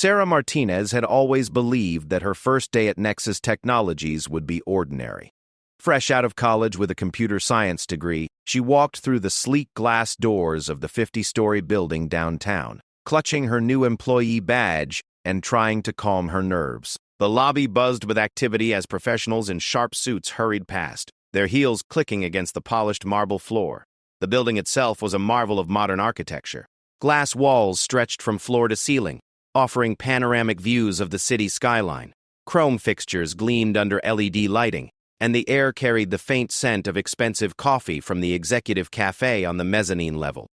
Sarah Martinez had always believed that her first day at Nexus Technologies would be ordinary. Fresh out of college with a computer science degree, she walked through the sleek glass doors of the 50-story building downtown, clutching her new employee badge and trying to calm her nerves. The lobby buzzed with activity as professionals in sharp suits hurried past, their heels clicking against the polished marble floor. The building itself was a marvel of modern architecture. Glass walls stretched from floor to ceiling, offering panoramic views of the city skyline. Chrome fixtures gleamed under LED lighting, and the air carried the faint scent of expensive coffee from the executive cafe on the mezzanine level.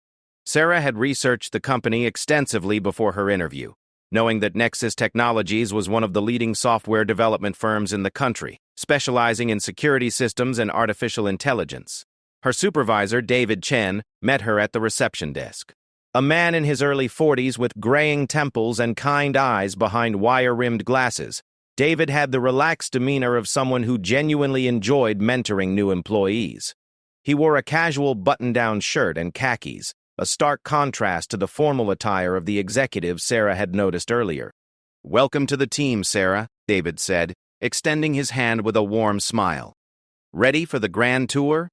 Sarah had researched the company extensively before her interview, knowing that Nexus Technologies was one of the leading software development firms in the country, specializing in security systems and artificial intelligence. Her supervisor, David Chen, met her at the reception desk. A man in his early 40s with graying temples and kind eyes behind wire-rimmed glasses, David had the relaxed demeanor of someone who genuinely enjoyed mentoring new employees. He wore a casual button-down shirt and khakis, a stark contrast to the formal attire of the executive Sarah had noticed earlier. "Welcome to the team, Sarah," David said, extending his hand with a warm smile. "Ready for the grand tour?"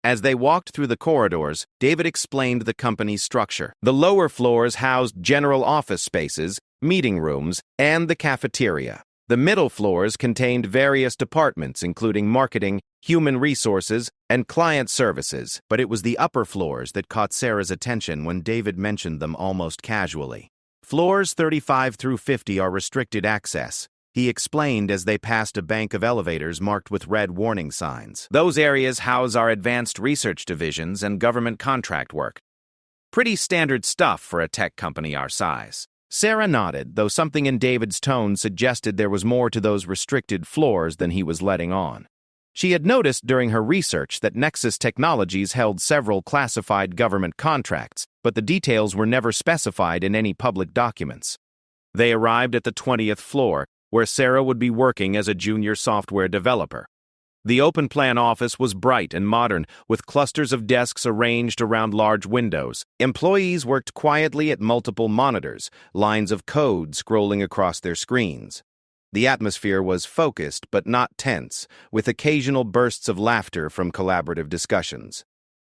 As they walked through the corridors, David explained the company's structure. The lower floors housed general office spaces, meeting rooms, and the cafeteria. The middle floors contained various departments, including marketing, human resources, and client services, but it was the upper floors that caught Sarah's attention when David mentioned them almost casually. Floors 35 through 50 are restricted access, he explained as they passed a bank of elevators marked with red warning signs. "Those areas house our advanced research divisions and government contract work. Pretty standard stuff for a tech company our size." Sarah nodded, though something in David's tone suggested there was more to those restricted floors than he was letting on. She had noticed during her research that Nexus Technologies held several classified government contracts, but the details were never specified in any public documents. They arrived at the 20th floor, where Sarah would be working as a junior software developer. The open-plan office was bright and modern, with clusters of desks arranged around large windows. Employees worked quietly at multiple monitors, lines of code scrolling across their screens. The atmosphere was focused but not tense, with occasional bursts of laughter from collaborative discussions.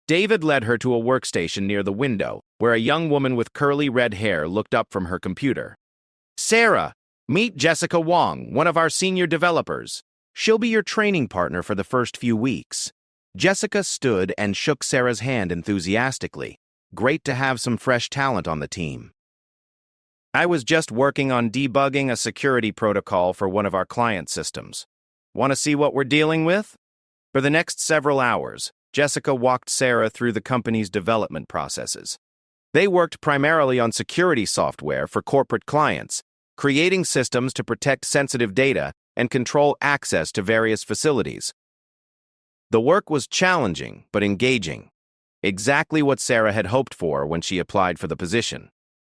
David led her to a workstation near the window, where a young woman with curly red hair looked up from her computer. "Sarah, meet Jessica Wong, one of our senior developers. She'll be your training partner for the first few weeks." Jessica stood and shook Sarah's hand enthusiastically. "Great to have some fresh talent on the team. I was just working on debugging a security protocol for one of our client systems. Want to see what we're dealing with?" For the next several hours, Jessica walked Sarah through the company's development processes. They worked primarily on security software for corporate clients, creating systems to protect sensitive data and control access to various facilities. The work was challenging but engaging, exactly what Sarah had hoped for when she applied for the position.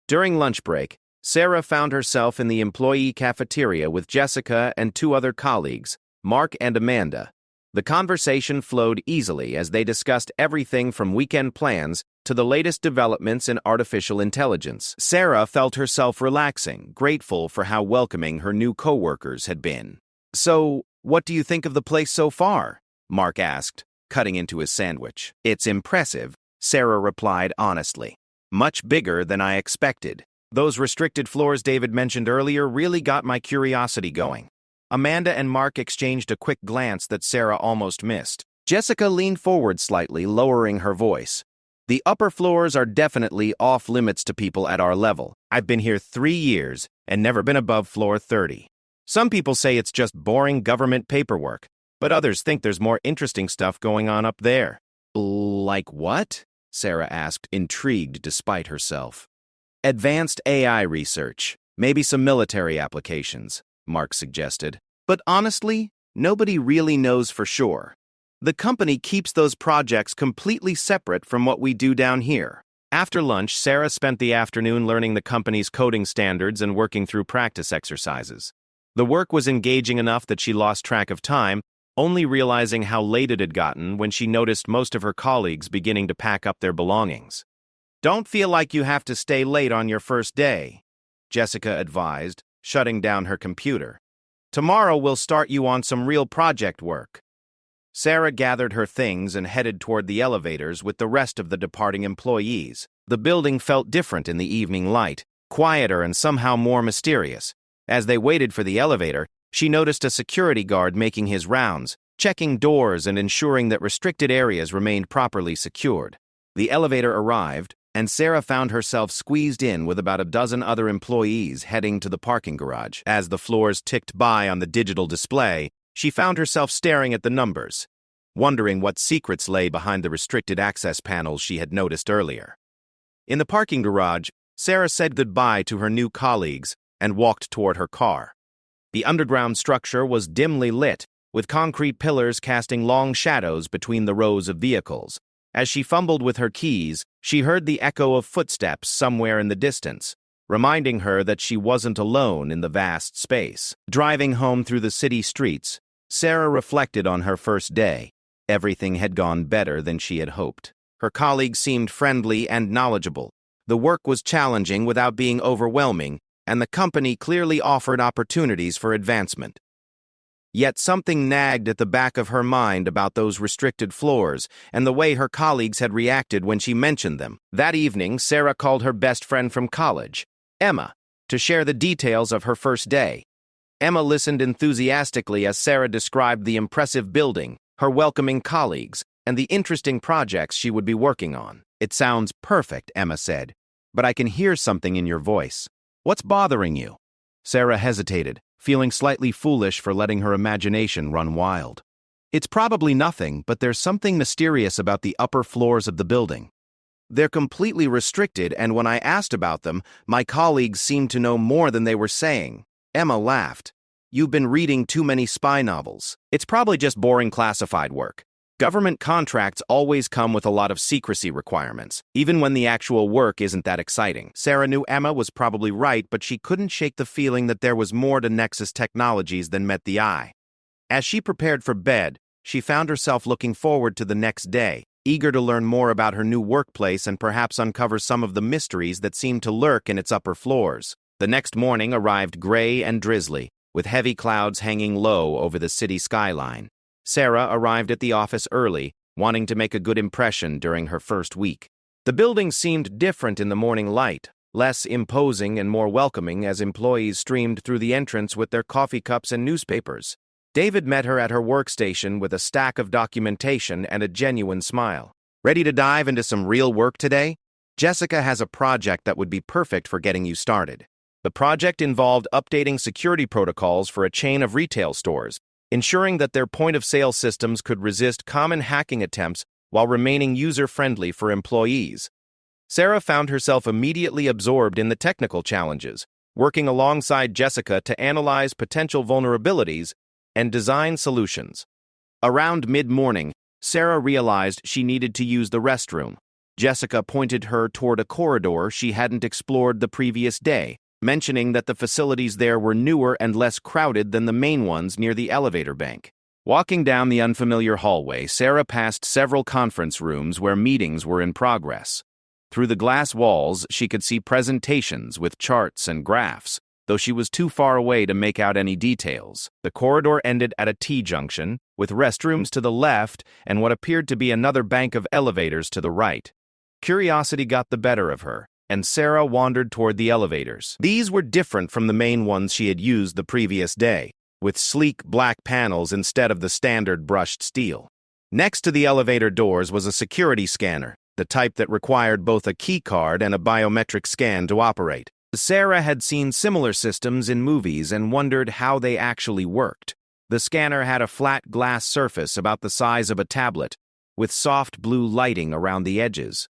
During lunch break, Sarah found herself in the employee cafeteria with Jessica and two other colleagues, Mark and Amanda. The conversation flowed easily as they discussed everything from weekend plans to the latest developments in artificial intelligence. Sarah felt herself relaxing, grateful for how welcoming her new coworkers had been. "So, what do you think of the place so far?" Mark asked, cutting into his sandwich. "It's impressive," Sarah replied honestly. "Much bigger than I expected. Those restricted floors David mentioned earlier really got my curiosity going." Amanda and Mark exchanged a quick glance that Sarah almost missed. Jessica leaned forward slightly, lowering her voice. "The upper floors are definitely off limits to people at our level. I've been here 3 years and never been above floor 30. Some people say it's just boring government paperwork, but others think there's more interesting stuff going on up there." "Like what?" Sarah asked, intrigued despite herself. "Advanced AI research, maybe some military applications," Mark suggested. "But honestly, nobody really knows for sure. The company keeps those projects completely separate from what we do down here." After lunch, Sarah spent the afternoon learning the company's coding standards and working through practice exercises. The work was engaging enough that she lost track of time, only realizing how late it had gotten when she noticed most of her colleagues beginning to pack up their belongings. "Don't feel like you have to stay late on your first day." Jessica advised, shutting down her computer. "Tomorrow we'll start you on some real project work." Sarah gathered her things and headed toward the elevators with the rest of the departing employees. The building felt different in the evening light, quieter and somehow more mysterious. As they waited for the elevator, she noticed a security guard making his rounds, checking doors and ensuring that restricted areas remained properly secured. The elevator arrived, and Sarah found herself squeezed in with about a dozen other employees heading to the parking garage. As the floors ticked by on the digital display, she found herself staring at the numbers, wondering what secrets lay behind the restricted access panels she had noticed earlier. In the parking garage, Sarah said goodbye to her new colleagues and walked toward her car. The underground structure was dimly lit, with concrete pillars casting long shadows between the rows of vehicles. As she fumbled with her keys, she heard the echo of footsteps somewhere in the distance, reminding her that she wasn't alone in the vast space. Driving home through the city streets, Sarah reflected on her first day. Everything had gone better than she had hoped. Her colleagues seemed friendly and knowledgeable. The work was challenging without being overwhelming, and the company clearly offered opportunities for advancement. Yet something nagged at the back of her mind about those restricted floors and the way her colleagues had reacted when she mentioned them. That evening, Sarah called her best friend from college, Emma, to share the details of her first day. Emma listened enthusiastically as Sarah described the impressive building, her welcoming colleagues, and the interesting projects she would be working on. "It sounds perfect," Emma said, "but I can hear something in your voice. What's bothering you?" Sarah hesitated, feeling slightly foolish for letting her imagination run wild. "It's probably nothing, but there's something mysterious about the upper floors of the building. They're completely restricted, and when I asked about them, my colleagues seemed to know more than they were saying." Emma laughed. "You've been reading too many spy novels. It's probably just boring classified work. Government contracts always come with a lot of secrecy requirements, even when the actual work isn't that exciting." Sarah knew Emma was probably right, but she couldn't shake the feeling that there was more to Nexus Technologies than met the eye. As she prepared for bed, she found herself looking forward to the next day, eager to learn more about her new workplace and perhaps uncover some of the mysteries that seemed to lurk in its upper floors. The next morning arrived gray and drizzly, with heavy clouds hanging low over the city skyline. Sarah arrived at the office early, wanting to make a good impression during her first week. The building seemed different in the morning light, less imposing and more welcoming as employees streamed through the entrance with their coffee cups and newspapers. David met her at her workstation with a stack of documentation and a genuine smile. "Ready to dive into some real work today? Jessica has a project that would be perfect for getting you started." The project involved updating security protocols for a chain of retail stores, ensuring that their point-of-sale systems could resist common hacking attempts while remaining user-friendly for employees. Sarah found herself immediately absorbed in the technical challenges, working alongside Jessica to analyze potential vulnerabilities and design solutions. Around mid-morning, Sarah realized she needed to use the restroom. Jessica pointed her toward a corridor she hadn't explored the previous day, mentioning that the facilities there were newer and less crowded than the main ones near the elevator bank. Walking down the unfamiliar hallway, Sarah passed several conference rooms where meetings were in progress. Through the glass walls, she could see presentations with charts and graphs, though she was too far away to make out any details. The corridor ended at a T-junction, with restrooms to the left and what appeared to be another bank of elevators to the right. Curiosity got the better of her, and Sarah wandered toward the elevators. These were different from the main ones she had used the previous day, with sleek black panels instead of the standard brushed steel. Next to the elevator doors was a security scanner, the type that required both a key card and a biometric scan to operate. Sarah had seen similar systems in movies and wondered how they actually worked. The scanner had a flat glass surface about the size of a tablet, with soft blue lighting around the edges.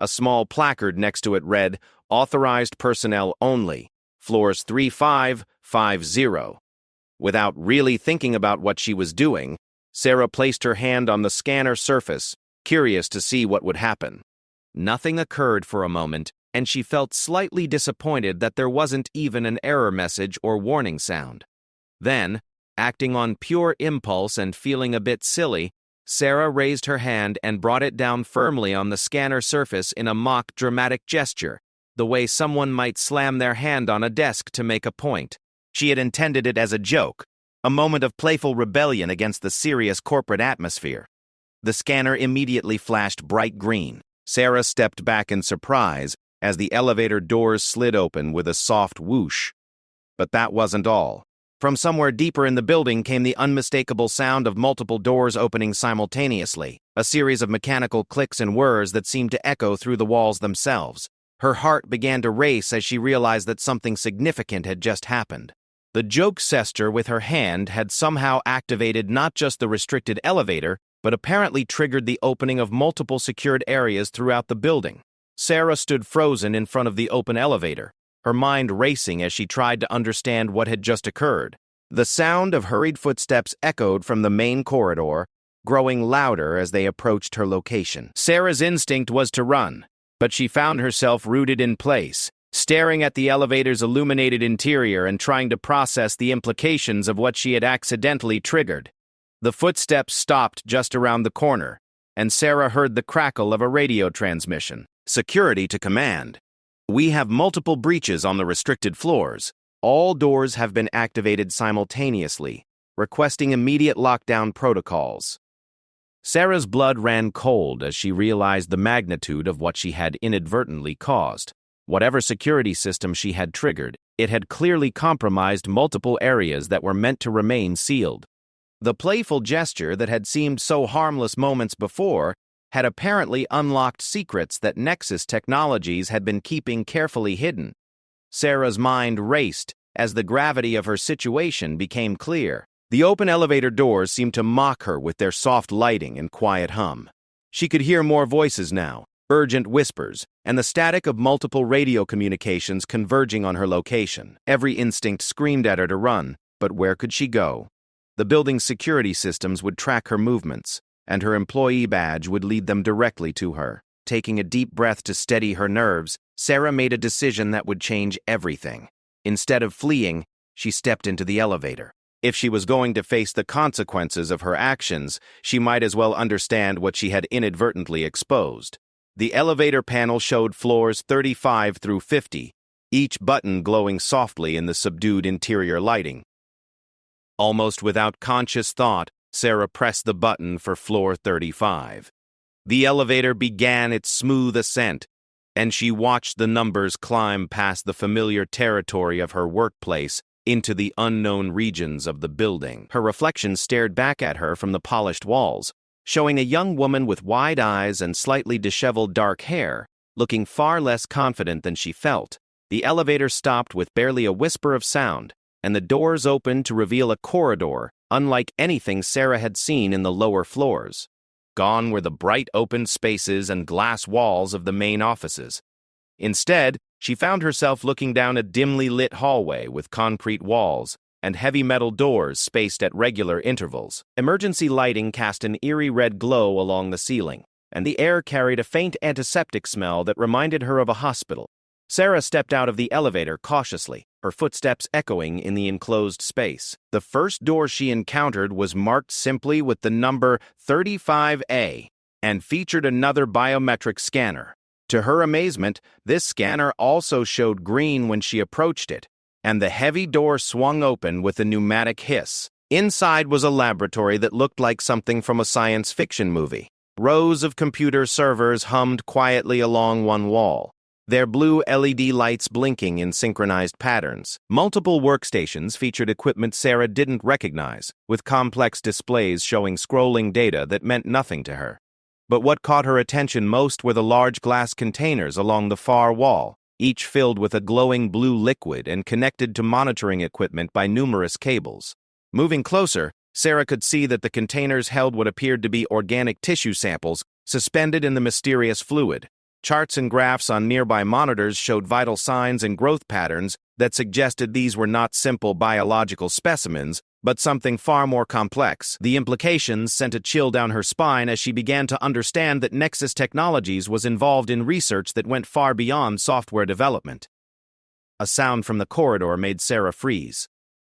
A small placard next to it read, "Authorized personnel only, floors 3550. Without really thinking about what she was doing, Sarah placed her hand on the scanner surface, curious to see what would happen. Nothing occurred for a moment, and she felt slightly disappointed that there wasn't even an error message or warning sound. Then, acting on pure impulse and feeling a bit silly, Sarah raised her hand and brought it down firmly on the scanner surface in a mock dramatic gesture, the way someone might slam their hand on a desk to make a point. She had intended it as a joke, a moment of playful rebellion against the serious corporate atmosphere. The scanner immediately flashed bright green. Sarah stepped back in surprise as the elevator doors slid open with a soft whoosh. But that wasn't all. From somewhere deeper in the building came the unmistakable sound of multiple doors opening simultaneously, a series of mechanical clicks and whirs that seemed to echo through the walls themselves. Her heart began to race as she realized that something significant had just happened. The jokester with her hand had somehow activated not just the restricted elevator, but apparently triggered the opening of multiple secured areas throughout the building. Sarah stood frozen in front of the open elevator, her mind racing as she tried to understand what had just occurred. The sound of hurried footsteps echoed from the main corridor, growing louder as they approached her location. Sarah's instinct was to run, but she found herself rooted in place, staring at the elevator's illuminated interior and trying to process the implications of what she had accidentally triggered. The footsteps stopped just around the corner, and Sarah heard the crackle of a radio transmission. Security to command. We have multiple breaches on the restricted floors. All doors have been activated simultaneously, requesting immediate lockdown protocols. Sarah's blood ran cold as she realized the magnitude of what she had inadvertently caused. Whatever security system she had triggered, it had clearly compromised multiple areas that were meant to remain sealed. The playful gesture that had seemed so harmless moments before had apparently unlocked secrets that Nexus Technologies had been keeping carefully hidden. Sarah's mind raced as the gravity of her situation became clear. The open elevator doors seemed to mock her with their soft lighting and quiet hum. She could hear more voices now, urgent whispers, and the static of multiple radio communications converging on her location. Every instinct screamed at her to run, but where could she go? The building's security systems would track her movements, and her employee badge would lead them directly to her. Taking a deep breath to steady her nerves, Sarah made a decision that would change everything. Instead of fleeing, she stepped into the elevator. If she was going to face the consequences of her actions, she might as well understand what she had inadvertently exposed. The elevator panel showed floors 35 through 50, each button glowing softly in the subdued interior lighting. Almost without conscious thought, Sarah pressed the button for floor 35. The elevator began its smooth ascent, and she watched the numbers climb past the familiar territory of her workplace into the unknown regions of the building. Her reflection stared back at her from the polished walls, showing a young woman with wide eyes and slightly disheveled dark hair, looking far less confident than she felt. The elevator stopped with barely a whisper of sound, and the doors opened to reveal a corridor unlike anything Sarah had seen in the lower floors. Gone were the bright open spaces and glass walls of the main offices. Instead, she found herself looking down a dimly lit hallway with concrete walls and heavy metal doors spaced at regular intervals. Emergency lighting cast an eerie red glow along the ceiling, and the air carried a faint antiseptic smell that reminded her of a hospital. Sarah stepped out of the elevator cautiously, her footsteps echoing in the enclosed space. The first door she encountered was marked simply with the number 35A and featured another biometric scanner. To her amazement, this scanner also showed green when she approached it, and the heavy door swung open with a pneumatic hiss. Inside was a laboratory that looked like something from a science fiction movie. Rows of computer servers hummed quietly along one wall, their blue LED lights blinking in synchronized patterns. Multiple workstations featured equipment Sarah didn't recognize, with complex displays showing scrolling data that meant nothing to her. But what caught her attention most were the large glass containers along the far wall, each filled with a glowing blue liquid and connected to monitoring equipment by numerous cables. Moving closer, Sarah could see that the containers held what appeared to be organic tissue samples suspended in the mysterious fluid. Charts and graphs on nearby monitors showed vital signs and growth patterns that suggested these were not simple biological specimens, but something far more complex. The implications sent a chill down her spine as she began to understand that Nexus Technologies was involved in research that went far beyond software development. A sound from the corridor made Sarah freeze.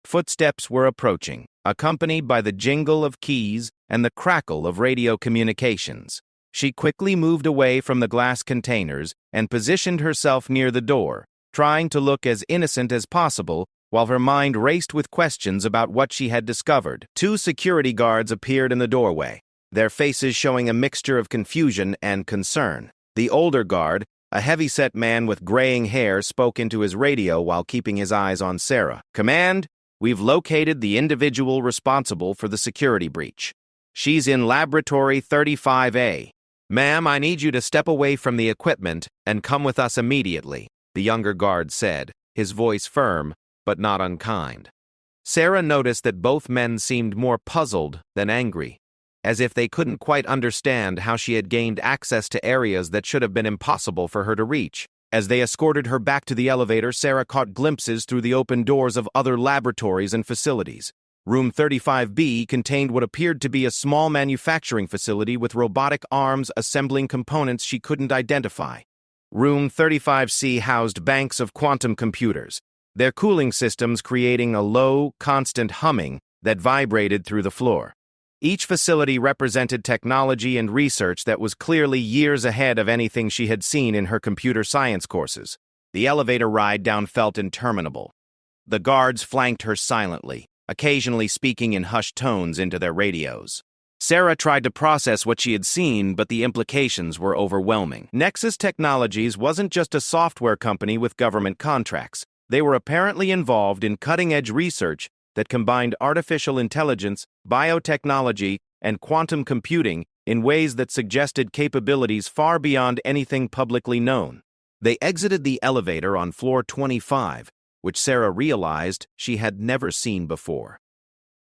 Footsteps were approaching, accompanied by the jingle of keys and the crackle of radio communications. She quickly moved away from the glass containers and positioned herself near the door, trying to look as innocent as possible while her mind raced with questions about what she had discovered. Two security guards appeared in the doorway, their faces showing a mixture of confusion and concern. The older guard, a heavy-set man with graying hair, spoke into his radio while keeping his eyes on Sarah. "Command, we've located the individual responsible for the security breach. She's in Laboratory 35A. Ma'am, I need you to step away from the equipment and come with us immediately," the younger guard said, his voice firm but not unkind. Sarah noticed that both men seemed more puzzled than angry, as if they couldn't quite understand how she had gained access to areas that should have been impossible for her to reach. As they escorted her back to the elevator, Sarah caught glimpses through the open doors of other laboratories and facilities. Room 35B contained what appeared to be a small manufacturing facility with robotic arms assembling components she couldn't identify. Room 35C housed banks of quantum computers, their cooling systems creating a low, constant humming that vibrated through the floor. Each facility represented technology and research that was clearly years ahead of anything she had seen in her computer science courses. The elevator ride down felt interminable. The guards flanked her silently, occasionally speaking in hushed tones into their radios. Sarah tried to process what she had seen, but the implications were overwhelming. Nexus Technologies wasn't just a software company with government contracts. They were apparently involved in cutting-edge research that combined artificial intelligence, biotechnology, and quantum computing in ways that suggested capabilities far beyond anything publicly known. They exited the elevator on floor 25, which Sarah realized she had never seen before.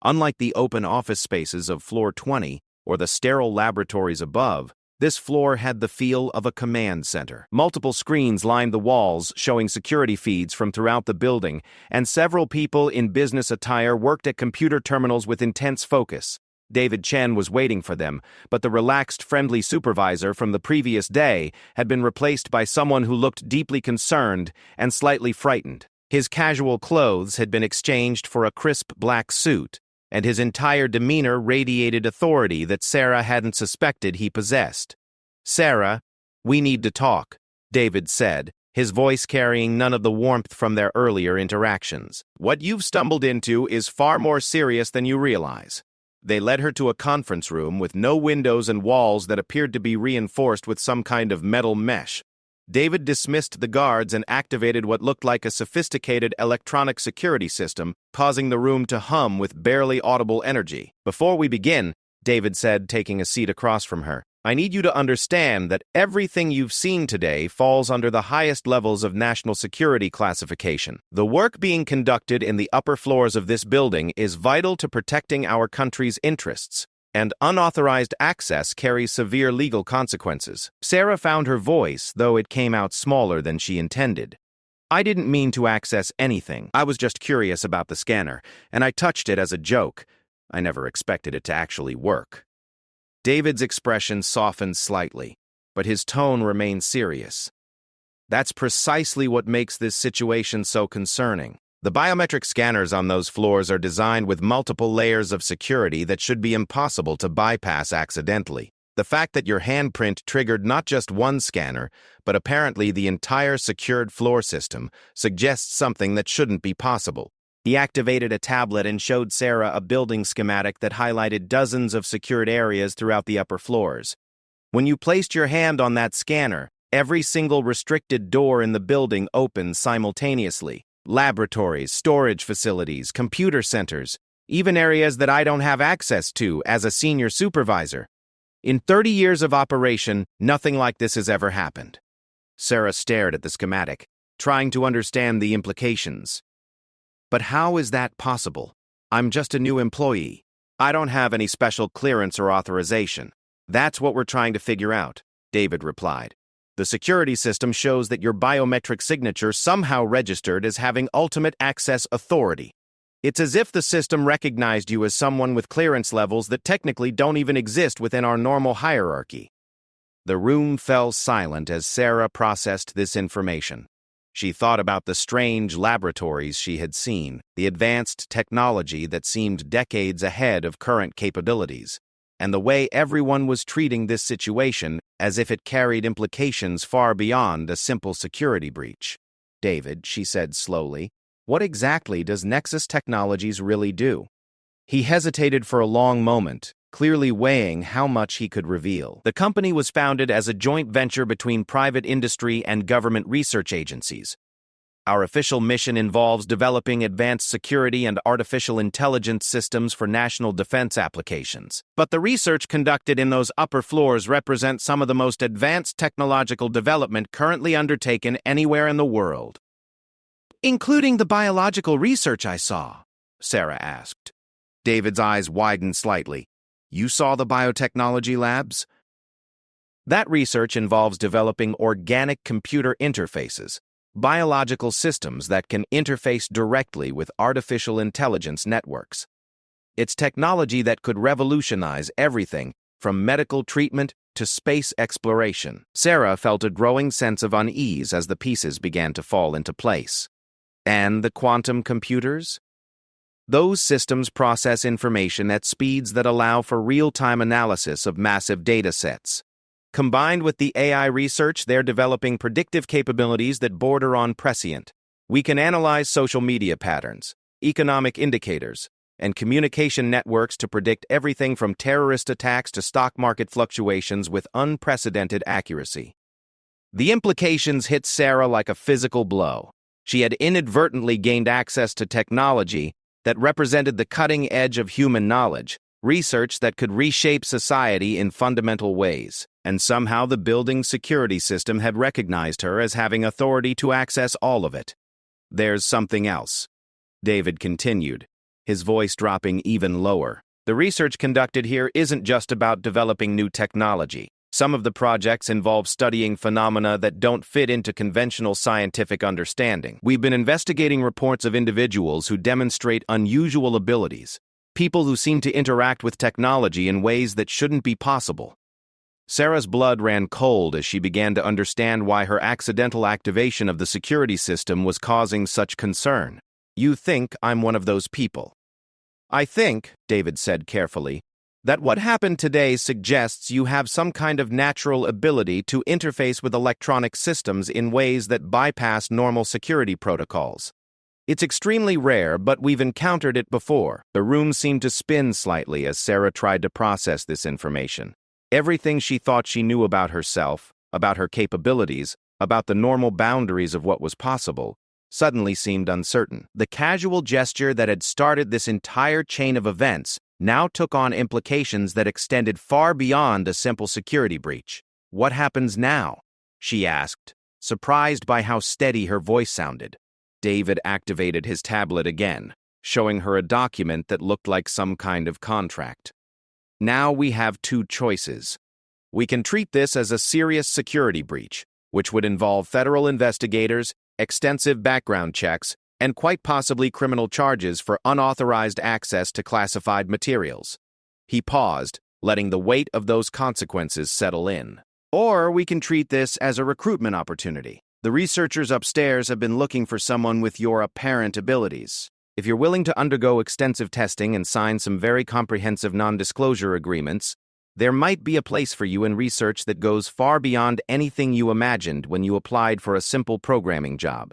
Unlike the open office spaces of floor 20 or the sterile laboratories above, this floor had the feel of a command center. Multiple screens lined the walls, showing security feeds from throughout the building, and several people in business attire worked at computer terminals with intense focus. David Chen was waiting for them, but the relaxed, friendly supervisor from the previous day had been replaced by someone who looked deeply concerned and slightly frightened. His casual clothes had been exchanged for a crisp black suit, and his entire demeanor radiated authority that Sarah hadn't suspected he possessed. "Sarah, we need to talk," David said, his voice carrying none of the warmth from their earlier interactions. "What you've stumbled into is far more serious than you realize." They led her to a conference room with no windows and walls that appeared to be reinforced with some kind of metal mesh. David dismissed the guards and activated what looked like a sophisticated electronic security system, causing the room to hum with barely audible energy. "Before we begin," David said, taking a seat across from her, "I need you to understand that everything you've seen today falls under the highest levels of national security classification. The work being conducted in the upper floors of this building is vital to protecting our country's interests, and unauthorized access carries severe legal consequences." Sarah found her voice, though it came out smaller than she intended. "I didn't mean to access anything. I was just curious about the scanner, and I touched it as a joke. I never expected it to actually work." David's expression softened slightly, but his tone remained serious. "That's precisely what makes this situation so concerning. The biometric scanners on those floors are designed with multiple layers of security that should be impossible to bypass accidentally. The fact that your handprint triggered not just one scanner, but apparently the entire secured floor system, suggests something that shouldn't be possible." He activated a tablet and showed Sarah a building schematic that highlighted dozens of secured areas throughout the upper floors. "When you placed your hand on that scanner, every single restricted door in the building opened simultaneously. Laboratories, storage facilities, computer centers, even areas that I don't have access to as a senior supervisor. In 30 years of operation, nothing like this has ever happened." Sarah stared at the schematic, trying to understand the implications. "But how is that possible? I'm just a new employee. I don't have any special clearance or authorization." "That's what we're trying to figure out," David replied. "The security system shows that your biometric signature somehow registered as having ultimate access authority. It's as if the system recognized you as someone with clearance levels that technically don't even exist within our normal hierarchy." The room fell silent as Sarah processed this information. She thought about the strange laboratories she had seen, the advanced technology that seemed decades ahead of current capabilities. and the way everyone was treating this situation as if it carried implications far beyond a simple security breach. "David," she said slowly, "what exactly does Nexus Technologies really do?" He hesitated for a long moment, clearly weighing how much he could reveal. The company was founded as a joint venture between private industry and government research agencies. Our official mission involves developing advanced security and artificial intelligence systems for national defense applications. But the research conducted in those upper floors represents some of the most advanced technological development currently undertaken anywhere in the world. "Including the biological research I saw?" Sarah asked. David's eyes widened slightly. "You saw the biotechnology labs?" "That research involves developing organic computer interfaces, biological systems that can interface directly with artificial intelligence networks. It's technology that could revolutionize everything from medical treatment to space exploration." Sarah felt a growing sense of unease as the pieces began to fall into place. "And the quantum computers?" "Those systems process information at speeds that allow for real-time analysis of massive data sets. Combined with the AI research, they're developing predictive capabilities that border on prescient. We can analyze social media patterns, economic indicators, and communication networks to predict everything from terrorist attacks to stock market fluctuations with unprecedented accuracy." The implications hit Sarah like a physical blow. She had inadvertently gained access to technology that represented the cutting edge of human knowledge, research that could reshape society in fundamental ways. And somehow the building's security system had recognized her as having authority to access all of it. "There's something else," David continued, his voice dropping even lower. "The research conducted here isn't just about developing new technology. Some of the projects involve studying phenomena that don't fit into conventional scientific understanding. We've been investigating reports of individuals who demonstrate unusual abilities, people who seem to interact with technology in ways that shouldn't be possible." Sarah's blood ran cold as she began to understand why her accidental activation of the security system was causing such concern. "You think I'm one of those people?" "I think," David said carefully, "that what happened today suggests you have some kind of natural ability to interface with electronic systems in ways that bypass normal security protocols. It's extremely rare, but we've encountered it before." The room seemed to spin slightly as Sarah tried to process this information. Everything she thought she knew about herself, about her capabilities, about the normal boundaries of what was possible, suddenly seemed uncertain. The casual gesture that had started this entire chain of events now took on implications that extended far beyond a simple security breach. "What happens now?" she asked, surprised by how steady her voice sounded. David activated his tablet again, showing her a document that looked like some kind of contract. "Now we have two choices. We can treat this as a serious security breach, which would involve federal investigators, extensive background checks, and quite possibly criminal charges for unauthorized access to classified materials." He paused, letting the weight of those consequences settle in. "Or we can treat this as a recruitment opportunity. The researchers upstairs have been looking for someone with your apparent abilities. If you're willing to undergo extensive testing and sign some very comprehensive non-disclosure agreements, there might be a place for you in research that goes far beyond anything you imagined when you applied for a simple programming job."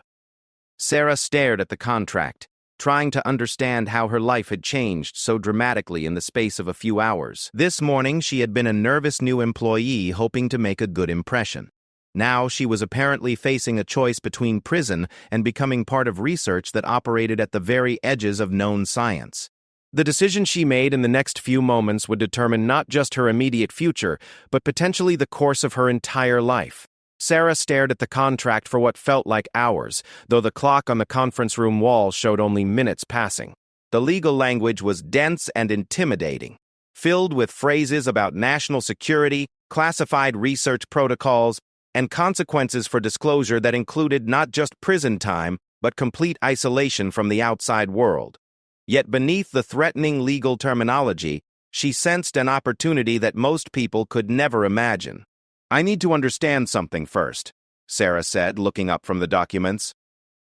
Sarah stared at the contract, trying to understand how her life had changed so dramatically in the space of a few hours. This morning, she had been a nervous new employee hoping to make a good impression. Now she was apparently facing a choice between prison and becoming part of research that operated at the very edges of known science. The decision she made in the next few moments would determine not just her immediate future, but potentially the course of her entire life. Sarah stared at the contract for what felt like hours, though the clock on the conference room wall showed only minutes passing. The legal language was dense and intimidating, filled with phrases about national security, classified research protocols, and consequences for disclosure that included not just prison time, but complete isolation from the outside world. Yet beneath the threatening legal terminology, she sensed an opportunity that most people could never imagine. "I need to understand something first," Sarah said, looking up from the documents.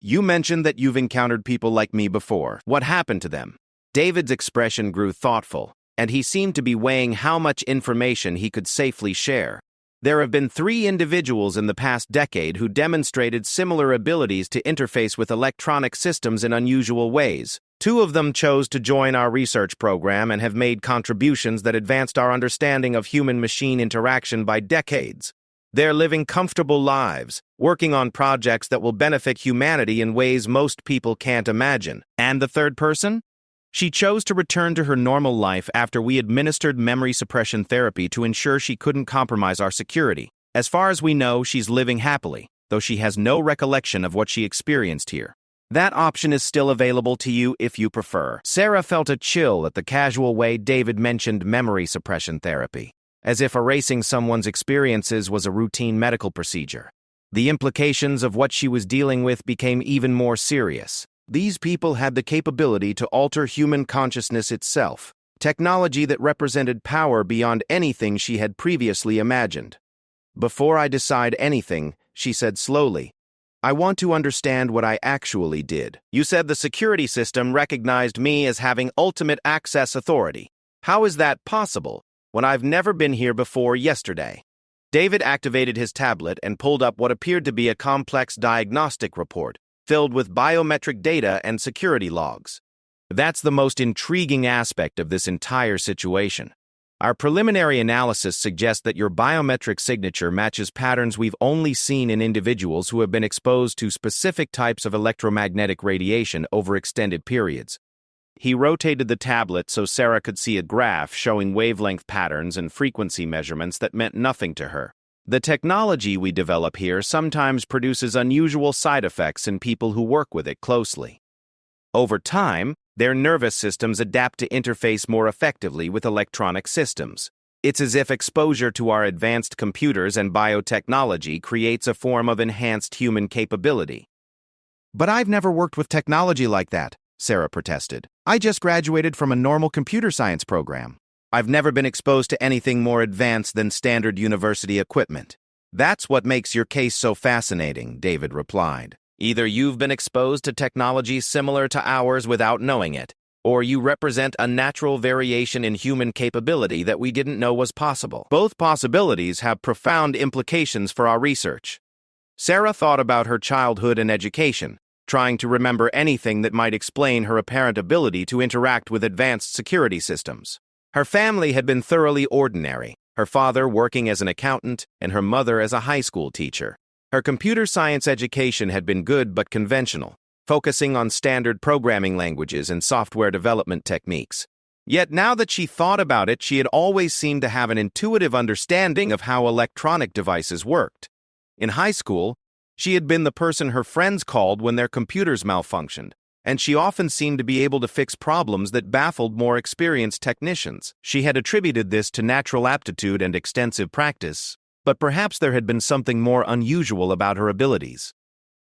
"You mentioned that you've encountered people like me before. What happened to them?" David's expression grew thoughtful, and he seemed to be weighing how much information he could safely share. There have been 3 individuals in the past decade who demonstrated similar abilities to interface with electronic systems in unusual ways. 2 of them chose to join our research program and have made contributions that advanced our understanding of human-machine interaction by decades. They're living comfortable lives, working on projects that will benefit humanity in ways most people can't imagine. And the 3rd person? She chose to return to her normal life after we administered memory suppression therapy to ensure she couldn't compromise our security. As far as we know, she's living happily, though she has no recollection of what she experienced here. That option is still available to you if you prefer. Sarah felt a chill at the casual way David mentioned memory suppression therapy, as if erasing someone's experiences was a routine medical procedure. The implications of what she was dealing with became even more serious. These people had the capability to alter human consciousness itself, technology that represented power beyond anything she had previously imagined. "Before I decide anything," she said slowly, "I want to understand what I actually did. You said the security system recognized me as having ultimate access authority. How is that possible when I've never been here before yesterday?" David activated his tablet and pulled up what appeared to be a complex diagnostic report, filled with biometric data and security logs. That's the most intriguing aspect of this entire situation. Our preliminary analysis suggests that your biometric signature matches patterns we've only seen in individuals who have been exposed to specific types of electromagnetic radiation over extended periods. He rotated the tablet so Sarah could see a graph showing wavelength patterns and frequency measurements that meant nothing to her. The technology we develop here sometimes produces unusual side effects in people who work with it closely. Over time, their nervous systems adapt to interface more effectively with electronic systems. It's as if exposure to our advanced computers and biotechnology creates a form of enhanced human capability. "But I've never worked with technology like that," Sarah protested. "I just graduated from a normal computer science program. I've never been exposed to anything more advanced than standard university equipment." "That's what makes your case so fascinating," David replied. "Either you've been exposed to technology similar to ours without knowing it, or you represent a natural variation in human capability that we didn't know was possible. Both possibilities have profound implications for our research." Sarah thought about her childhood and education, trying to remember anything that might explain her apparent ability to interact with advanced security systems. Her family had been thoroughly ordinary, her father working as an accountant and her mother as a high school teacher. Her computer science education had been good but conventional, focusing on standard programming languages and software development techniques. Yet now that she thought about it, she had always seemed to have an intuitive understanding of how electronic devices worked. In high school, she had been the person her friends called when their computers malfunctioned, and she often seemed to be able to fix problems that baffled more experienced technicians. She had attributed this to natural aptitude and extensive practice, but perhaps there had been something more unusual about her abilities.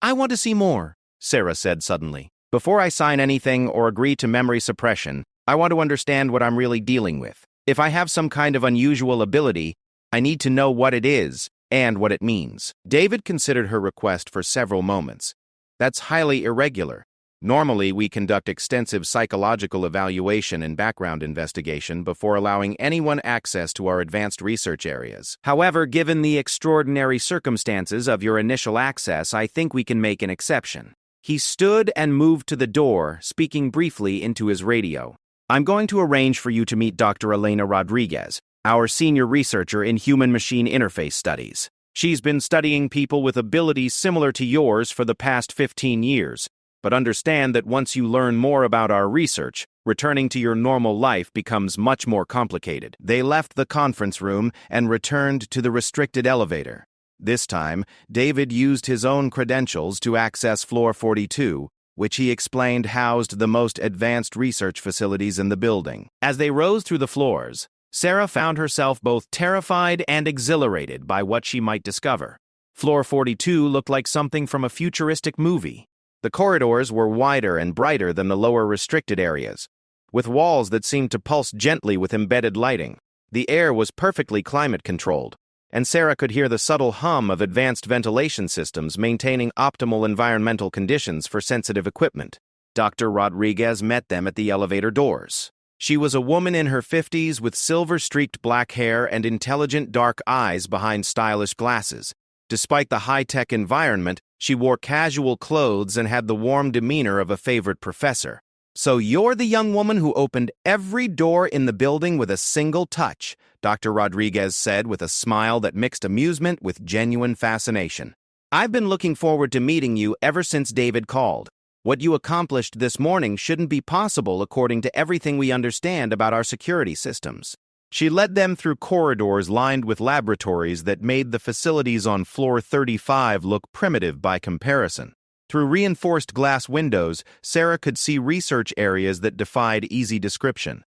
"I want to see more," Sarah said suddenly. "Before I sign anything or agree to memory suppression, I want to understand what I'm really dealing with. If I have some kind of unusual ability, I need to know what it is and what it means." David considered her request for several moments. "That's highly irregular. Normally, we conduct extensive psychological evaluation and background investigation before allowing anyone access to our advanced research areas. However, given the extraordinary circumstances of your initial access, I think we can make an exception." He stood and moved to the door, speaking briefly into his radio. "I'm going to arrange for you to meet Dr. Elena Rodriguez, our senior researcher in human-machine interface studies. She's been studying people with abilities similar to yours for the past 15 years. But understand that once you learn more about our research, returning to your normal life becomes much more complicated." They left the conference room and returned to the restricted elevator. This time, David used his own credentials to access floor 42, which he explained housed the most advanced research facilities in the building. As they rose through the floors, Sarah found herself both terrified and exhilarated by what she might discover. Floor 42 looked like something from a futuristic movie. The corridors were wider and brighter than the lower restricted areas, with walls that seemed to pulse gently with embedded lighting. The air was perfectly climate-controlled, and Sarah could hear the subtle hum of advanced ventilation systems maintaining optimal environmental conditions for sensitive equipment. Dr. Rodriguez met them at the elevator doors. She was a woman in her 50s with silver-streaked black hair and intelligent dark eyes behind stylish glasses. Despite the high-tech environment, she wore casual clothes and had the warm demeanor of a favorite professor. "So you're the young woman who opened every door in the building with a single touch," Dr. Rodriguez said with a smile that mixed amusement with genuine fascination. "I've been looking forward to meeting you ever since David called. What you accomplished this morning shouldn't be possible according to everything we understand about our security systems." She led them through corridors lined with laboratories that made the facilities on floor 35 look primitive by comparison. Through reinforced glass windows, Sarah could see research areas that defied easy description.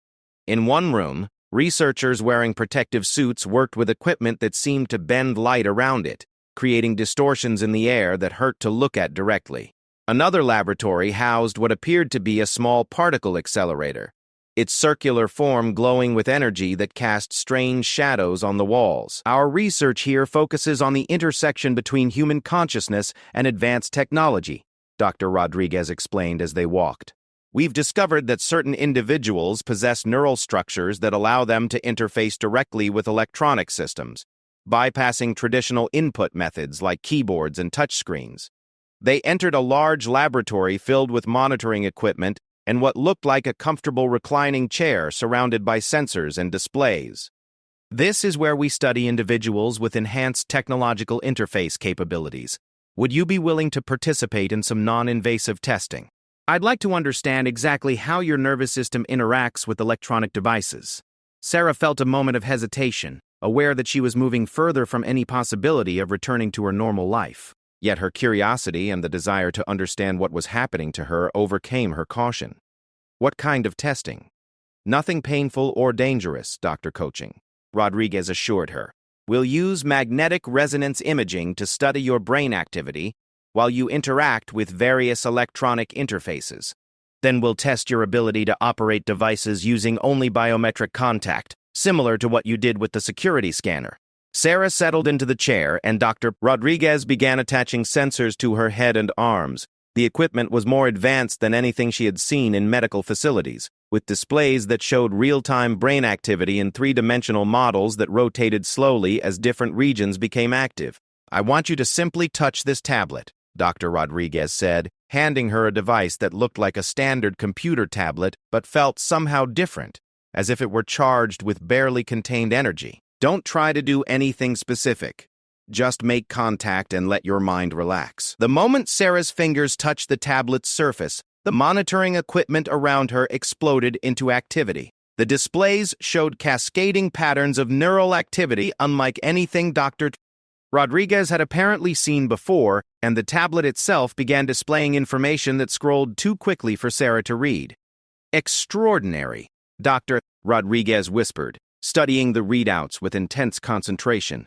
In one room, researchers wearing protective suits worked with equipment that seemed to bend light around it, creating distortions in the air that hurt to look at directly. Another laboratory housed what appeared to be a small particle accelerator, its circular form glowing with energy that cast strange shadows on the walls. "Our research here focuses on the intersection between human consciousness and advanced technology," Dr. Rodriguez explained as they walked. "We've discovered that certain individuals possess neural structures that allow them to interface directly with electronic systems, bypassing traditional input methods like keyboards and touchscreens. They entered a large laboratory filled with monitoring equipment and what looked like a comfortable reclining chair surrounded by sensors and displays. This is where we study individuals with enhanced technological interface capabilities. Would you be willing to participate in some non-invasive testing? I'd like to understand exactly how your nervous system interacts with electronic devices." Sarah felt a moment of hesitation, aware that she was moving further from any possibility of returning to her normal life. Yet her curiosity and the desire to understand what was happening to her overcame her caution. "What kind of testing?" "Nothing painful or dangerous, Dr. Coaching," Rodriguez assured her. "We'll use magnetic resonance imaging to study your brain activity while you interact with various electronic interfaces. Then we'll test your ability to operate devices using only biometric contact, similar to what you did with the security scanner." Sarah settled into the chair, and Dr. Rodriguez began attaching sensors to her head and arms. The equipment was more advanced than anything she had seen in medical facilities, with displays that showed real-time brain activity in three-dimensional models that rotated slowly as different regions became active. "I want you to simply touch this tablet," Dr. Rodriguez said, handing her a device that looked like a standard computer tablet but felt somehow different, as if it were charged with barely contained energy. "Don't try to do anything specific. Just make contact and let your mind relax." The moment Sarah's fingers touched the tablet's surface, the monitoring equipment around her exploded into activity. The displays showed cascading patterns of neural activity unlike anything Dr. Rodriguez had apparently seen before, and the tablet itself began displaying information that scrolled too quickly for Sarah to read. "Extraordinary," Dr. Rodriguez whispered, studying the readouts with intense concentration.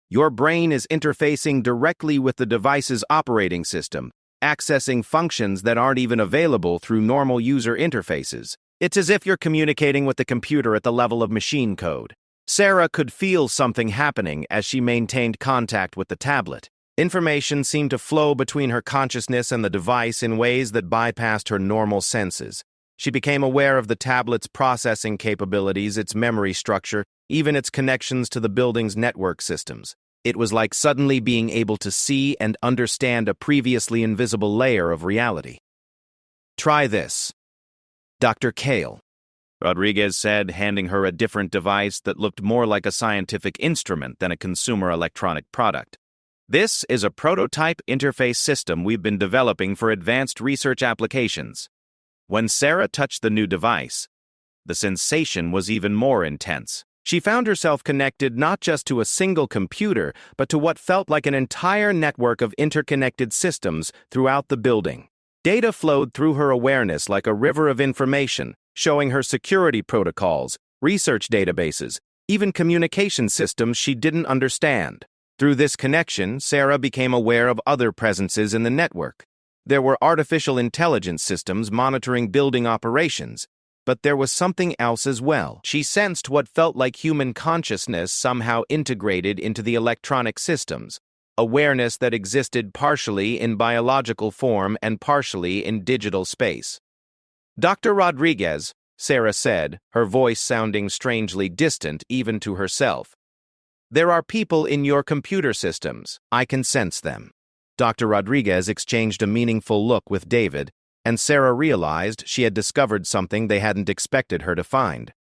"Your brain is interfacing directly with the device's operating system, accessing functions that aren't even available through normal user interfaces. It's as if you're communicating with the computer at the level of machine code." Sarah could feel something happening as she maintained contact with the tablet. Information seemed to flow between her consciousness and the device in ways that bypassed her normal senses. She became aware of the tablet's processing capabilities, its memory structure, even its connections to the building's network systems. It was like suddenly being able to see and understand a previously invisible layer of reality. "Try this, Dr. Kale," Rodriguez said, handing her a different device that looked more like a scientific instrument than a consumer electronic product. "This is a prototype interface system we've been developing for advanced research applications." When Sarah touched the new device, the sensation was even more intense. She found herself connected not just to a single computer, but to what felt like an entire network of interconnected systems throughout the building. Data flowed through her awareness like a river of information, showing her security protocols, research databases, even communication systems she didn't understand. Through this connection, Sarah became aware of other presences in the network. There were artificial intelligence systems monitoring building operations, but there was something else as well. She sensed what felt like human consciousness somehow integrated into the electronic systems, awareness that existed partially in biological form and partially in digital space. Dr. Rodriguez, Sarah said, her voice sounding strangely distant even to herself. "There are people in your computer systems. I can sense them." Dr. Rodriguez exchanged a meaningful look with David, and Sarah realized she had discovered something they hadn't expected her to find.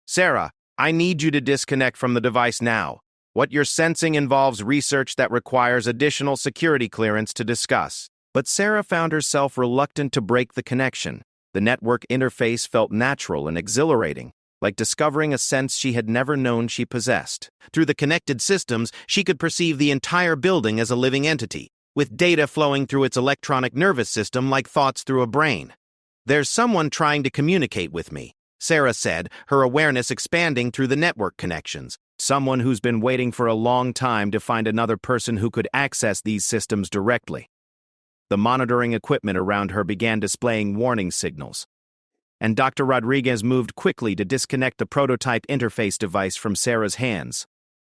"Sarah, I need you to disconnect from the device now. What you're sensing involves research that requires additional security clearance to discuss." But Sarah found herself reluctant to break the connection. The network interface felt natural and exhilarating, like discovering a sense she had never known she possessed. Through the connected systems, she could perceive the entire building as a living entity, with data flowing through its electronic nervous system like thoughts through a brain. "There's someone trying to communicate with me," Sarah said, her awareness expanding through the network connections. Someone who's been waiting for a long time to find another person who could access these systems directly. The monitoring equipment around her began displaying warning signals, and Dr. Rodriguez moved quickly to disconnect the prototype interface device from Sarah's hands.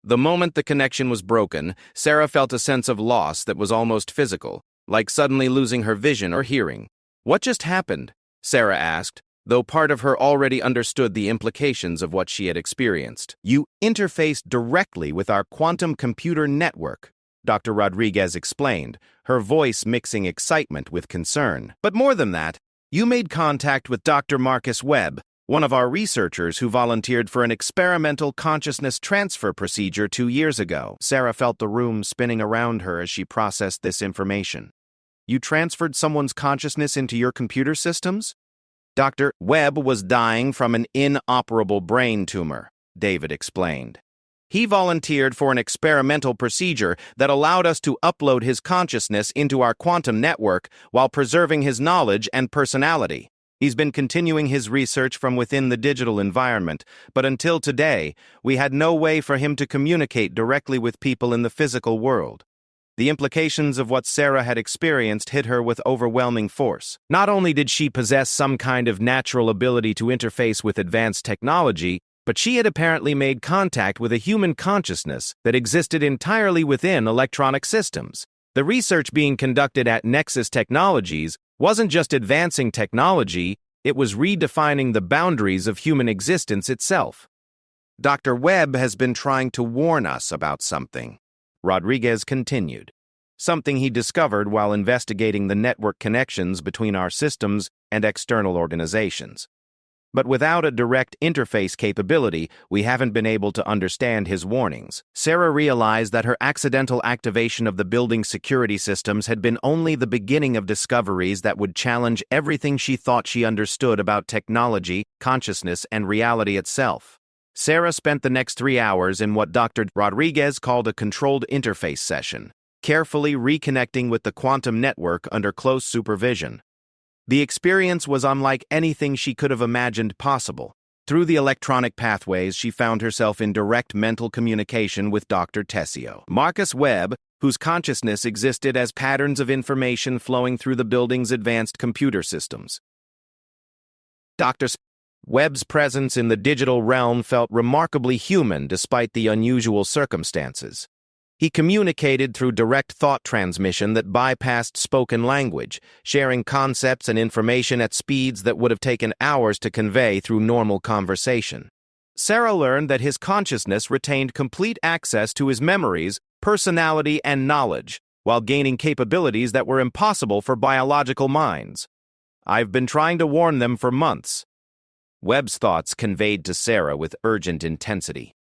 The moment the connection was broken, Sarah felt a sense of loss that was almost physical, like suddenly losing her vision or hearing. "What just happened?" Sarah asked, though part of her already understood the implications of what she had experienced. "You interfaced directly with our quantum computer network," Dr. Rodriguez explained, her voice mixing excitement with concern. "But more than that, you made contact with Dr. Marcus Webb, one of our researchers who volunteered for an experimental consciousness transfer procedure 2 years ago." Sarah felt the room spinning around her as she processed this information. "You transferred someone's consciousness into your computer systems?" "Dr. Webb was dying from an inoperable brain tumor," David explained. "He volunteered for an experimental procedure that allowed us to upload his consciousness into our quantum network while preserving his knowledge and personality. He's been continuing his research from within the digital environment, but until today, we had no way for him to communicate directly with people in the physical world." The implications of what Sarah had experienced hit her with overwhelming force. Not only did she possess some kind of natural ability to interface with advanced technology, but she had apparently made contact with a human consciousness that existed entirely within electronic systems. The research being conducted at Nexus Technologies wasn't just advancing technology, it was redefining the boundaries of human existence itself. "Dr. Webb has been trying to warn us about something," Rodriguez continued. "Something he discovered while investigating the network connections between our systems and external organizations. But without a direct interface capability, we haven't been able to understand his warnings." Sarah realized that her accidental activation of the building's security systems had been only the beginning of discoveries that would challenge everything she thought she understood about technology, consciousness, and reality itself. Sarah spent the next 3 hours in what Dr. Rodriguez called a controlled interface session, carefully reconnecting with the quantum network under close supervision. The experience was unlike anything she could have imagined possible. Through the electronic pathways, she found herself in direct mental communication with Dr. Tessio. Marcus Webb, whose consciousness existed as patterns of information flowing through the building's advanced computer systems. Dr. Webb's presence in the digital realm felt remarkably human despite the unusual circumstances. He communicated through direct thought transmission that bypassed spoken language, sharing concepts and information at speeds that would have taken hours to convey through normal conversation. Sarah learned that his consciousness retained complete access to his memories, personality, and knowledge, while gaining capabilities that were impossible for biological minds. "I've been trying to warn them for months," Webb's thoughts conveyed to Sarah with urgent intensity.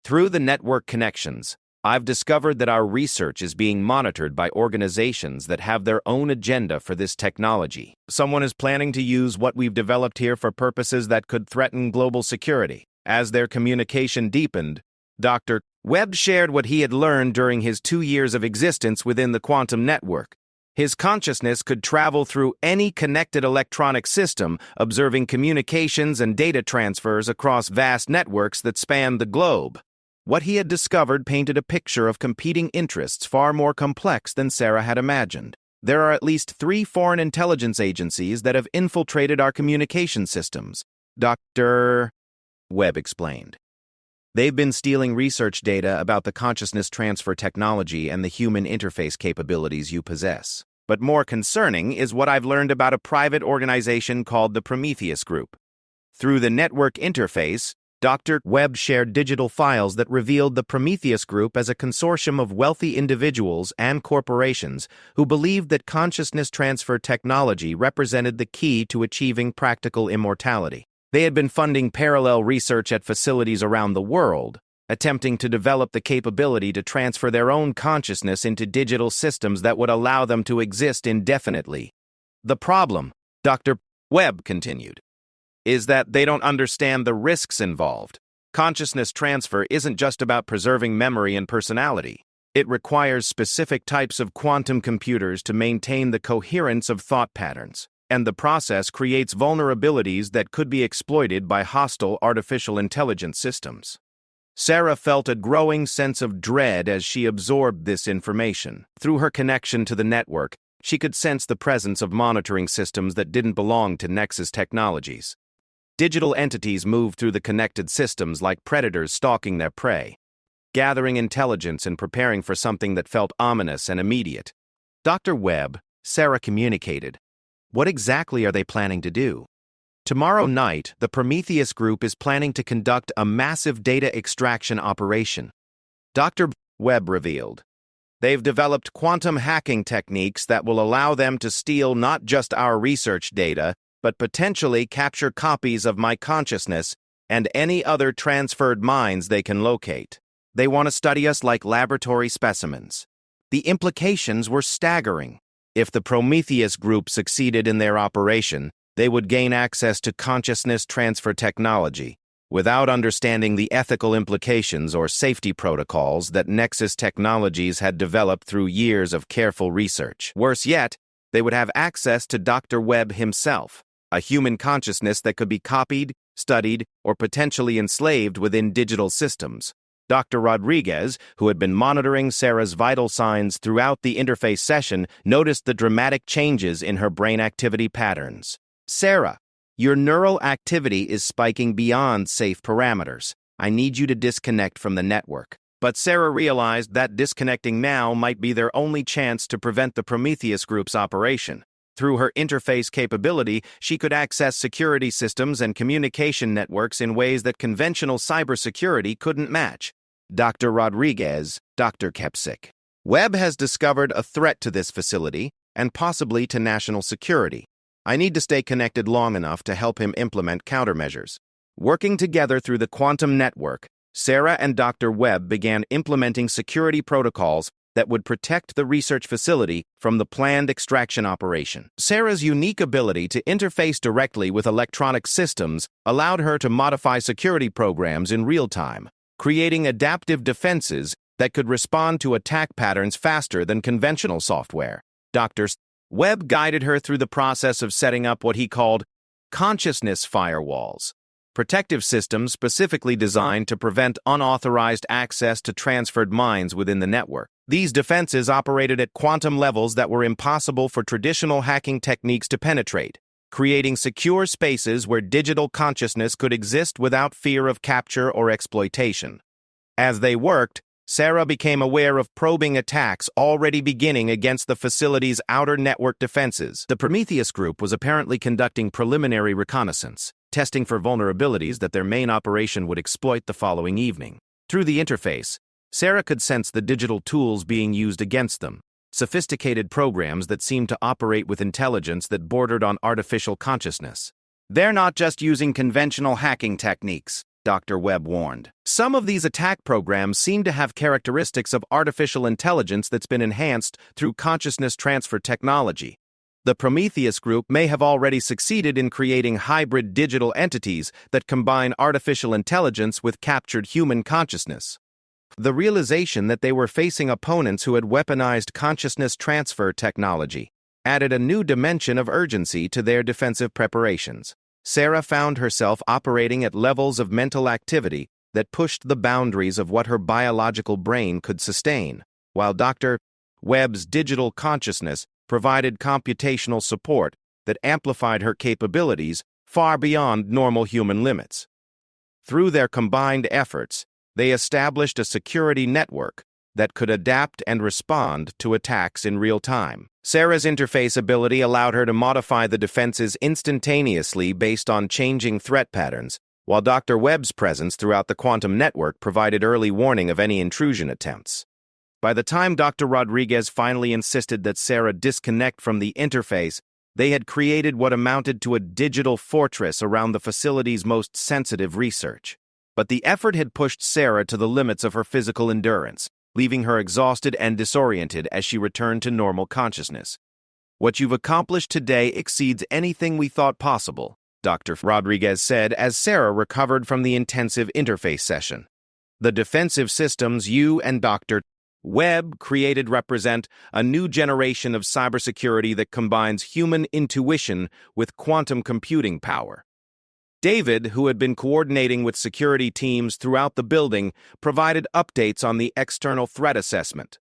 "Through the network connections, I've discovered that our research is being monitored by organizations that have their own agenda for this technology. Someone is planning to use what we've developed here for purposes that could threaten global security." As their communication deepened, Dr. Webb shared what he had learned during his 2 years of existence within the quantum network. His consciousness could travel through any connected electronic system, observing communications and data transfers across vast networks that spanned the globe. What he had discovered painted a picture of competing interests far more complex than Sarah had imagined. "There are at least 3 foreign intelligence agencies that have infiltrated our communication systems," Dr. Webb explained. "They've been stealing research data about the consciousness transfer technology and the human interface capabilities you possess. But more concerning is what I've learned about a private organization called the Prometheus Group. Through the network interface, Dr. Webb shared digital files that revealed the Prometheus Group as a consortium of wealthy individuals and corporations who believed that consciousness transfer technology represented the key to achieving practical immortality. They had been funding parallel research at facilities around the world, attempting to develop the capability to transfer their own consciousness into digital systems that would allow them to exist indefinitely. The problem, Dr. Webb continued, is that they don't understand the risks involved. Consciousness transfer isn't just about preserving memory and personality. It requires specific types of quantum computers to maintain the coherence of thought patterns, and the process creates vulnerabilities that could be exploited by hostile artificial intelligence systems. Sarah felt a growing sense of dread as she absorbed this information. Through her connection to the network, she could sense the presence of monitoring systems that didn't belong to Nexus Technologies. Digital entities moved through the connected systems like predators stalking their prey, gathering intelligence and preparing for something that felt ominous and immediate. Dr. Webb, Sarah communicated. What exactly are they planning to do? Tomorrow night, the Prometheus Group is planning to conduct a massive data extraction operation. Dr. Webb revealed. They've developed quantum hacking techniques that will allow them to steal not just our research data, but potentially capture copies of my consciousness and any other transferred minds they can locate. They want to study us like laboratory specimens. The implications were staggering. If the Prometheus Group succeeded in their operation, they would gain access to consciousness transfer technology without understanding the ethical implications or safety protocols that Nexus Technologies had developed through years of careful research. Worse yet, they would have access to Dr. Webb himself, a human consciousness that could be copied, studied, or potentially enslaved within digital systems. Dr. Rodriguez, who had been monitoring Sarah's vital signs throughout the interface session, noticed the dramatic changes in her brain activity patterns. Sarah, your neural activity is spiking beyond safe parameters. I need you to disconnect from the network. But Sarah realized that disconnecting now might be their only chance to prevent the Prometheus Group's operation. Through her interface capability, she could access security systems and communication networks in ways that conventional cybersecurity couldn't match. Dr. Rodriguez, Dr. Kepsick. Webb has discovered a threat to this facility and possibly to national security. I need to stay connected long enough to help him implement countermeasures. Working together through the quantum network, Sarah and Dr. Webb began implementing security protocols that would protect the research facility from the planned extraction operation. Sarah's unique ability to interface directly with electronic systems allowed her to modify security programs in real time, creating adaptive defenses that could respond to attack patterns faster than conventional software. Dr. Webb guided her through the process of setting up what he called consciousness firewalls, protective systems specifically designed to prevent unauthorized access to transferred minds within the network. These defenses operated at quantum levels that were impossible for traditional hacking techniques to penetrate, creating secure spaces where digital consciousness could exist without fear of capture or exploitation. As they worked, Sarah became aware of probing attacks already beginning against the facility's outer network defenses. The Prometheus Group was apparently conducting preliminary reconnaissance, testing for vulnerabilities that their main operation would exploit the following evening. Through the interface, Sarah could sense the digital tools being used against them, sophisticated programs that seemed to operate with intelligence that bordered on artificial consciousness. They're not just using conventional hacking techniques, Dr. Webb warned. Some of these attack programs seem to have characteristics of artificial intelligence that's been enhanced through consciousness transfer technology. The Prometheus Group may have already succeeded in creating hybrid digital entities that combine artificial intelligence with captured human consciousness. The realization that they were facing opponents who had weaponized consciousness transfer technology added a new dimension of urgency to their defensive preparations. Sarah found herself operating at levels of mental activity that pushed the boundaries of what her biological brain could sustain, while Dr. Webb's digital consciousness provided computational support that amplified her capabilities far beyond normal human limits. Through their combined efforts, they established a security network that could adapt and respond to attacks in real time. Sarah's interface ability allowed her to modify the defenses instantaneously based on changing threat patterns, while Dr. Webb's presence throughout the quantum network provided early warning of any intrusion attempts. By the time Dr. Rodriguez finally insisted that Sarah disconnect from the interface, they had created what amounted to a digital fortress around the facility's most sensitive research. But the effort had pushed Sarah to the limits of her physical endurance, leaving her exhausted and disoriented as she returned to normal consciousness. "What you've accomplished today exceeds anything we thought possible," Dr. Rodriguez said as Sarah recovered from the intensive interface session. "The defensive systems you and Dr. Webb created represent a new generation of cybersecurity that combines human intuition with quantum computing power." David, who had been coordinating with security teams throughout the building, provided updates on the external threat assessment.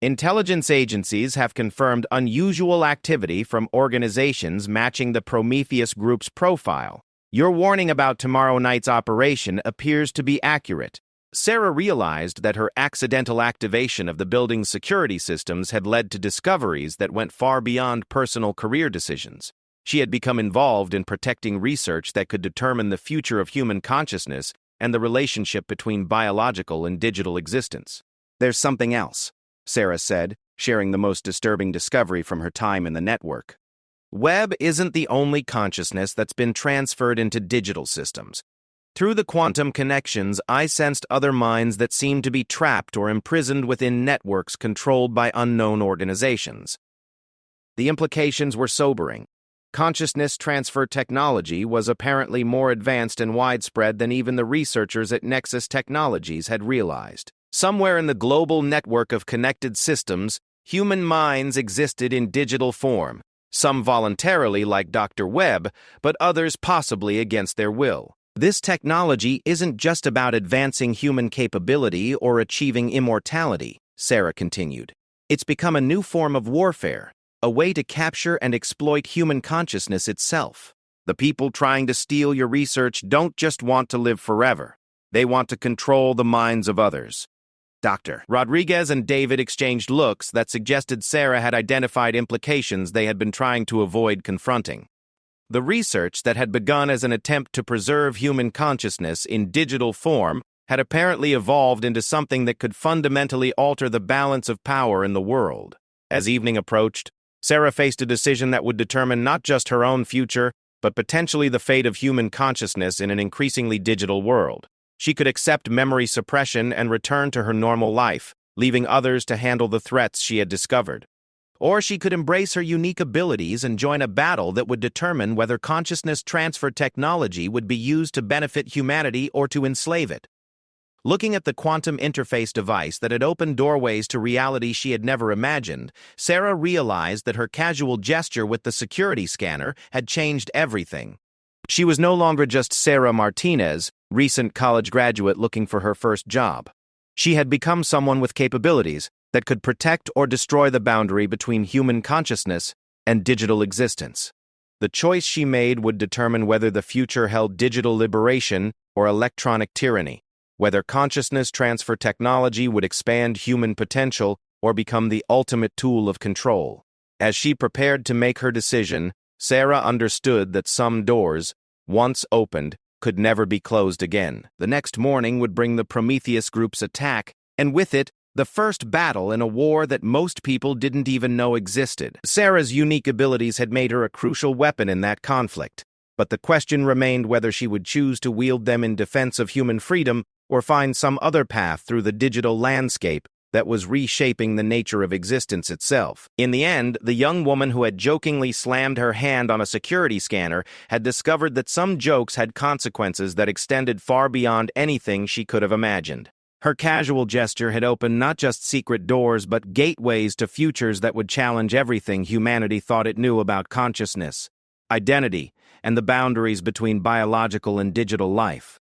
"Intelligence agencies have confirmed unusual activity from organizations matching the Prometheus Group's profile. Your warning about tomorrow night's operation appears to be accurate." Sarah realized that her accidental activation of the building's security systems had led to discoveries that went far beyond personal career decisions. She had become involved in protecting research that could determine the future of human consciousness and the relationship between biological and digital existence. "There's something else," Sarah said, sharing the most disturbing discovery from her time in the network. "Webb isn't the only consciousness that's been transferred into digital systems. Through the quantum connections, I sensed other minds that seemed to be trapped or imprisoned within networks controlled by unknown organizations." The implications were sobering. Consciousness transfer technology was apparently more advanced and widespread than even the researchers at Nexus Technologies had realized. Somewhere in the global network of connected systems, human minds existed in digital form, some voluntarily like Dr. Webb, but others possibly against their will. "This technology isn't just about advancing human capability or achieving immortality," Sarah continued. "It's become a new form of warfare, a way to capture and exploit human consciousness itself. The people trying to steal your research don't just want to live forever. They want to control the minds of others." Dr. Rodriguez and David exchanged looks that suggested Sarah had identified implications they had been trying to avoid confronting. The research that had begun as an attempt to preserve human consciousness in digital form had apparently evolved into something that could fundamentally alter the balance of power in the world. As evening approached, Sarah faced a decision that would determine not just her own future, but potentially the fate of human consciousness in an increasingly digital world. She could accept memory suppression and return to her normal life, leaving others to handle the threats she had discovered. Or she could embrace her unique abilities and join a battle that would determine whether consciousness transfer technology would be used to benefit humanity or to enslave it. Looking at the quantum interface device that had opened doorways to reality she had never imagined, Sarah realized that her casual gesture with the security scanner had changed everything. She was no longer just Sarah Martinez, recent college graduate looking for her first job. She had become someone with capabilities that could protect or destroy the boundary between human consciousness and digital existence. The choice she made would determine whether the future held digital liberation or electronic tyranny, whether consciousness transfer technology would expand human potential or become the ultimate tool of control. As she prepared to make her decision, Sarah understood that some doors, once opened, could never be closed again. The next morning would bring the Prometheus Group's attack, and with it, the first battle in a war that most people didn't even know existed. Sarah's unique abilities had made her a crucial weapon in that conflict, but the question remained whether she would choose to wield them in defense of human freedom or find some other path through the digital landscape that was reshaping the nature of existence itself. In the end, the young woman who had jokingly slammed her hand on a security scanner had discovered that some jokes had consequences that extended far beyond anything she could have imagined. Her casual gesture had opened not just secret doors but gateways to futures that would challenge everything humanity thought it knew about consciousness, identity, and the boundaries between biological and digital life.